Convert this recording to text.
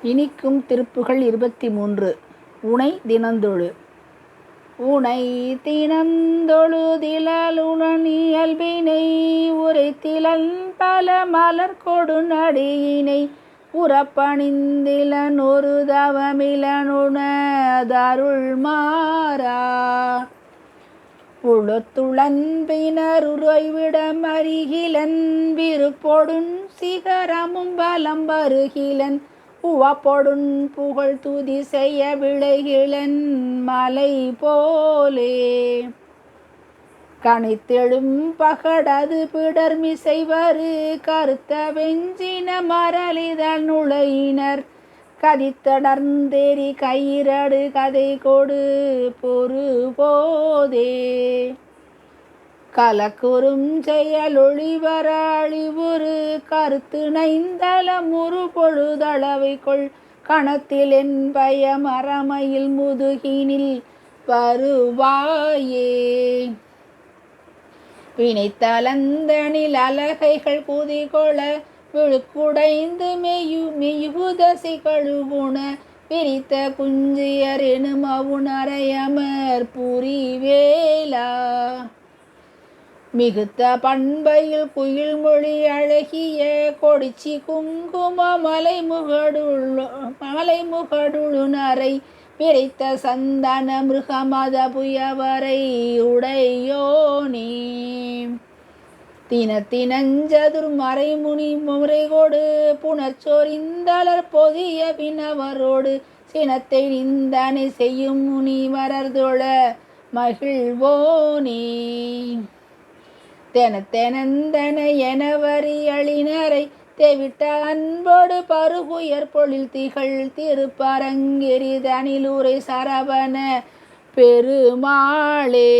இனிக்கும் திருப்புகள் 23. உனை தினந்தொழு. உனை தினந்தொழுதிலலுடன் இயல்பினை உரைத்திலன் பல மலர் கொடு நடியினை உறப்பணிந்திலன் ஒரு தவமிலனுணதருள் மாறா உளத்துளன் பினர் உறைவிடம் அருகிலன் விருப்பொடுன் சிகரமும் பலம் பருகிலன் உவப்பொடுன் புகழ் துதி செய்ய விளைகிலன் மலை போலே கணித்தெழும் பகடது பிடர்மிசைவரு கருத்த வெஞ்சின மரளிதழ் நுழையினர் கதித்தடர்ந்தேறி கயிரடு கதை கொடு பொறு போதே கலக்குறும் செயலொளிவர அழிவுறு கருத்து நைந்தல முறு பொழுதளவை கொள் கணத்தில் என் பய மரமையில் முதுகினில் வருவாயே வினைத்தளந்தனில் அலகைகள் குதிகொள விழுக்குடைந்து மெய்யுதசி கழுகுண விரித்த குஞ்சியர் எனும் அவுணரையமர் புரிவேலா மிகுத்த பண்பையில் குயில் மொழி அழகிய கொடிச்சி குங்கும மலைமுகடுளுனரை விரைத்த சந்தன மிருகமத புயவரை உடையோனே தினத்தினஞ்சதுர் மறைமுனி முறைகொடு புனர்ச்சொரிந்தளர் பொதிய பினவரோடு சினத்தை நிந்தனை செய்யும் முனிவரர்தொழ மகிழ்வோனே தெனத்தெனந்தன எனவரி அழினரை தெவிட்ட அன்போடு பருகுயர் பொழில் திகழ் திருப்பரங்கெரிதனிலுரை சரவண பெருமாளே.